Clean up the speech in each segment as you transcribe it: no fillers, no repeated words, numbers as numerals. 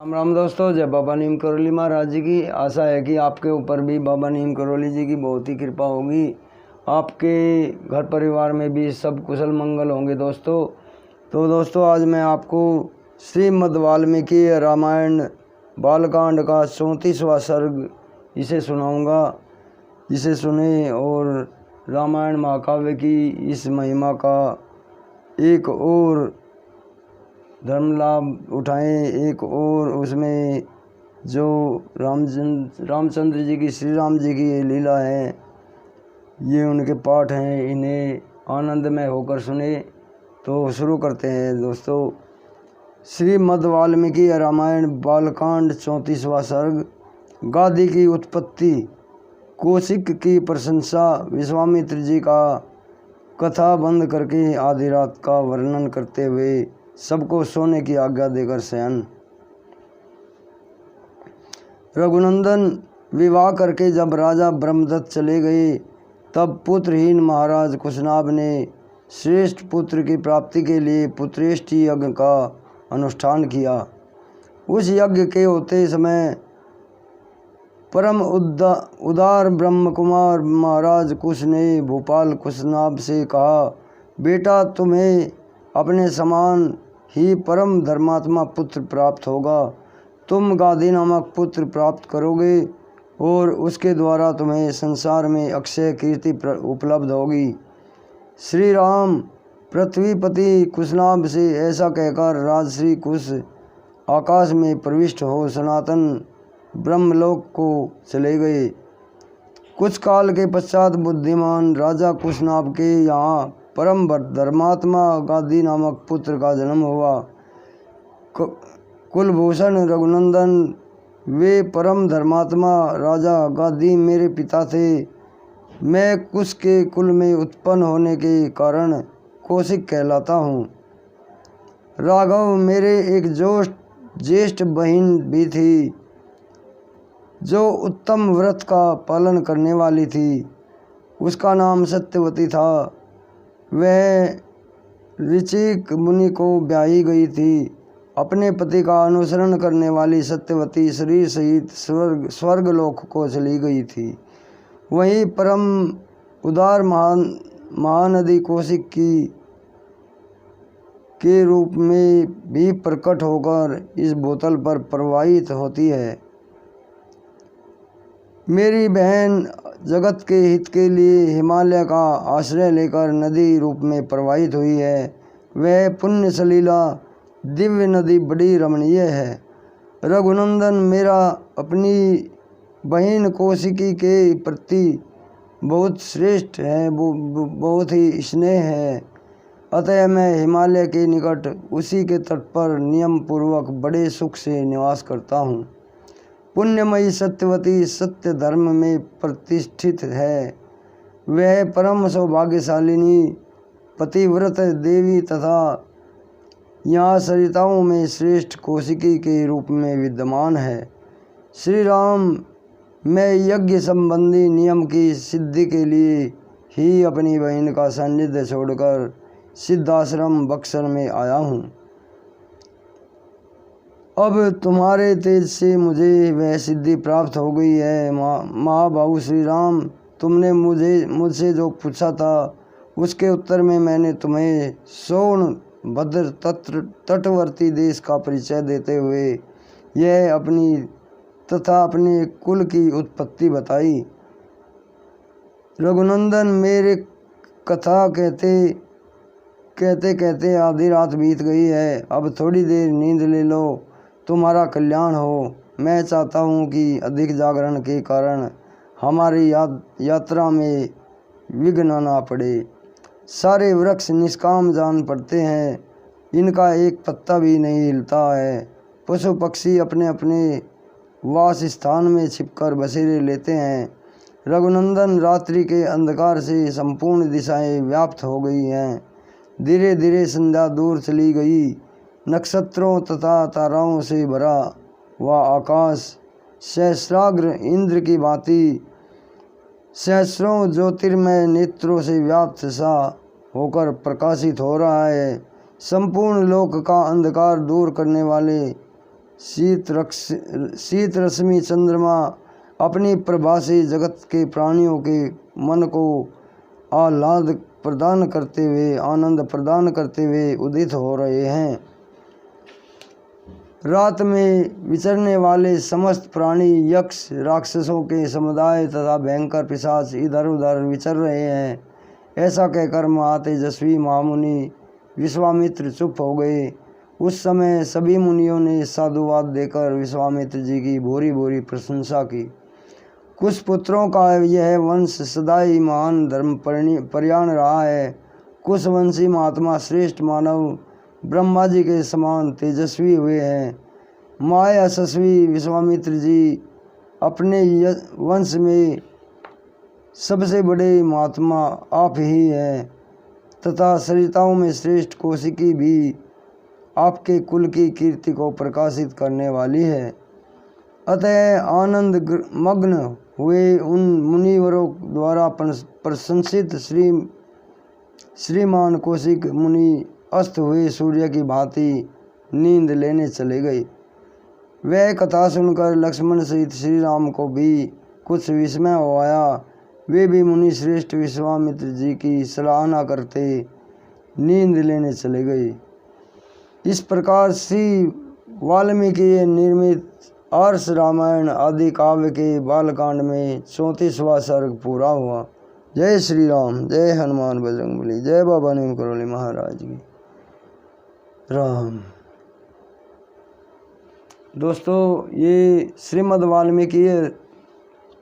राम राम दोस्तों, जय बाबा नीम करोली महाराज जी की। आशा है कि आपके ऊपर भी बाबा नीम करोली जी की बहुत ही कृपा होगी। आपके घर परिवार में भी सब कुशल मंगल होंगे दोस्तों। तो दोस्तों, आज मैं आपको श्रीमद् वाल्मीकि रामायण बालकांड का 34वां सर्ग इसे सुनाऊंगा। इसे सुने और रामायण महाकाव्य की इस महिमा का एक और धर्म लाभ उठाएं, एक और उसमें जो रामचंद्र जी की, श्री राम जी की ये लीला है, ये उनके पाठ हैं, इन्हें आनंदमय होकर सुने। तो शुरू करते हैं दोस्तों। श्रीमद् वाल्मीकि रामायण बालकांड 34वां सर्ग। गादी की उत्पत्ति। कौशिक की प्रशंसा। विश्वामित्र जी का कथा बंद करके आधी रात का वर्णन करते हुए सबको सोने की आज्ञा देकर शयन। रघुनंदन विवाह करके जब राजा ब्रह्मदत्त चले गए, तब पुत्रहीन महाराज कुशनाभ ने श्रेष्ठ पुत्र की प्राप्ति के लिए पुत्रेष्टि यज्ञ का अनुष्ठान किया। उस यज्ञ के होते समय परम उदार ब्रह्म कुमार महाराज कुश ने भूपाल कुशनाभ से कहा, बेटा, तुम्हें अपने समान ही परम धर्मात्मा पुत्र प्राप्त होगा। तुम गादी नामक पुत्र प्राप्त करोगे और उसके द्वारा तुम्हें संसार में अक्षय कीर्ति उपलब्ध होगी। श्री राम पृथ्वीपति कुशनाभ से ऐसा कहकर राजश्री कुश आकाश में प्रविष्ट हो सनातन ब्रह्मलोक को चले गए। कुछ काल के पश्चात बुद्धिमान राजा कुशनाभ के यहाँ परम धर्मात्मा गादी नामक पुत्र का जन्म हुआ। कुलभूषण रघुनंदन, वे परम धर्मात्मा राजा गादी मेरे पिता थे। मैं कुश के कुल में उत्पन्न होने के कारण कौशिक कहलाता हूँ। राघव मेरे एक ज्येष्ठ बहन भी थी, जो उत्तम व्रत का पालन करने वाली थी। उसका नाम सत्यवती था। वह ऋचिक मुनि को ब्याही गई थी। अपने पति का अनुसरण करने वाली सत्यवती शरीर सहित स्वर्गलोक को चली गई थी। वहीं परम उदार महानदी कौशिक के रूप में भी प्रकट होकर इस भूतल पर प्रवाहित होती है। मेरी बहन जगत के हित के लिए हिमालय का आश्रय लेकर नदी रूप में प्रवाहित हुई है। वह पुण्य सलीला दिव्य नदी बड़ी रमणीय है। रघुनंदन मेरा अपनी बहन कौशिकी के प्रति बहुत श्रेष्ठ है, बहुत ही स्नेह है। अतः मैं हिमालय के निकट उसी के तट पर नियम पूर्वक बड़े सुख से निवास करता हूँ। पुण्यमयी सत्यवती सत्य धर्म में प्रतिष्ठित है। वह परम सौभाग्यशालिनी पतिव्रत देवी तथा यहाँ सरिताओं में श्रेष्ठ कौशिकी के रूप में विद्यमान है। श्री राम, मैं यज्ञ संबंधी नियम की सिद्धि के लिए ही अपनी बहन का सानिध्य छोड़कर सिद्धाश्रम बक्सर में आया हूँ। अब तुम्हारे तेज से मुझे वह सिद्धि प्राप्त हो गई है। महाबाहु श्री राम, तुमने मुझसे जो पूछा था उसके उत्तर में मैंने तुम्हें सोनभद्र तटवर्ती देश का परिचय देते हुए यह अपनी तथा अपने कुल की उत्पत्ति बताई। रघुनंदन, मेरे कथा कहते कहते आधी रात बीत गई है। अब थोड़ी देर नींद ले लो, तुम्हारा कल्याण हो। मैं चाहता हूँ कि अधिक जागरण के कारण हमारी यात्रा में विघ्न ना पड़े। सारे वृक्ष निष्काम जान पड़ते हैं, इनका एक पत्ता भी नहीं हिलता है। पशु पक्षी अपने अपने वास स्थान में छिपकर बसेरे लेते हैं। रघुनंदन, रात्रि के अंधकार से संपूर्ण दिशाएं व्याप्त हो गई हैं। धीरे धीरे संध्या दूर चली गई। नक्षत्रों तथा ताराओं से भरा वह आकाश सहस्राग्र इंद्र की भांति सहस्रों ज्योतिर्मय नेत्रों से व्याप्त सा होकर प्रकाशित हो रहा है। संपूर्ण लोक का अंधकार दूर करने वाले शीत रश्मि चंद्रमा अपनी प्रभा से जगत के प्राणियों के मन को आह्लाद प्रदान करते हुए, आनंद प्रदान करते हुए उदित हो रहे हैं। रात में विचरने वाले समस्त प्राणी, यक्ष, राक्षसों के समुदाय तथा भयंकर पिशाच इधर उधर विचर रहे हैं। ऐसा कहकर महातेजस्वी महामुनि विश्वामित्र चुप हो गए। उस समय सभी मुनियों ने साधुवाद देकर विश्वामित्र जी की भूरी भूरी प्रशंसा की। कुछ पुत्रों का यह वंश सदा ही महान धर्म प्रयाण रहा है। कुछ वंशी महात्मा श्रेष्ठ मानव ब्रह्मा जी के समान तेजस्वी हुए हैं। माय यशस्वी विश्वामित्र जी अपने वंश में सबसे बड़े महात्मा आप ही हैं तथा सरिताओं में श्रेष्ठ कौशिकी भी आपके कुल की कीर्ति को प्रकाशित करने वाली है। अतः आनंद मग्न हुए उन मुनिवरों द्वारा प्रशंसित श्रीमान कौशिक मुनि अस्त हुए सूर्य की भांति नींद लेने चले गए। वह कथा सुनकर लक्ष्मण सहित श्री राम को भी कुछ विस्मय हो आया। वे भी मुनि श्रेष्ठ विश्वामित्र जी की सराहना करते नींद लेने चले गए। इस प्रकार श्री वाल्मीकि निर्मित आर्ष रामायण आदि काव्य के बालकांड में 34वां सर्ग पूरा हुआ। जय श्री राम, जय हनुमान बजरंगबली, जय बाबा नीम करोली महाराज की। राम। दोस्तों, ये श्रीमद् वाल्मीकि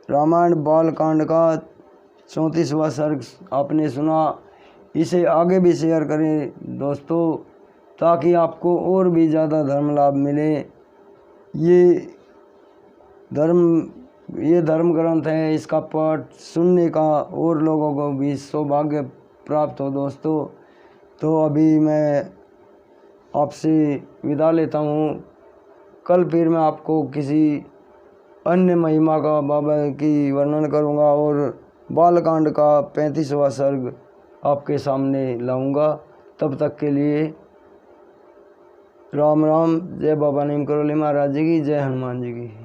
रामायण बालकांड का 34वां सर्ग आपने सुना। इसे आगे भी शेयर करें दोस्तों, ताकि आपको और भी ज़्यादा धर्म लाभ मिले। ये धर्म ग्रंथ है, इसका पाठ सुनने का और लोगों को भी सौभाग्य प्राप्त हो दोस्तों। तो अभी मैं आपसे विदा लेता हूँ। कल फिर मैं आपको किसी अन्य महिमा का बाबा की वर्णन करूँगा और बालकांड का 35वां सर्ग आपके सामने लाऊंगा। तब तक के लिए राम राम। जय बाबा नीम करोली महाराज जी की, जय हनुमान जी की।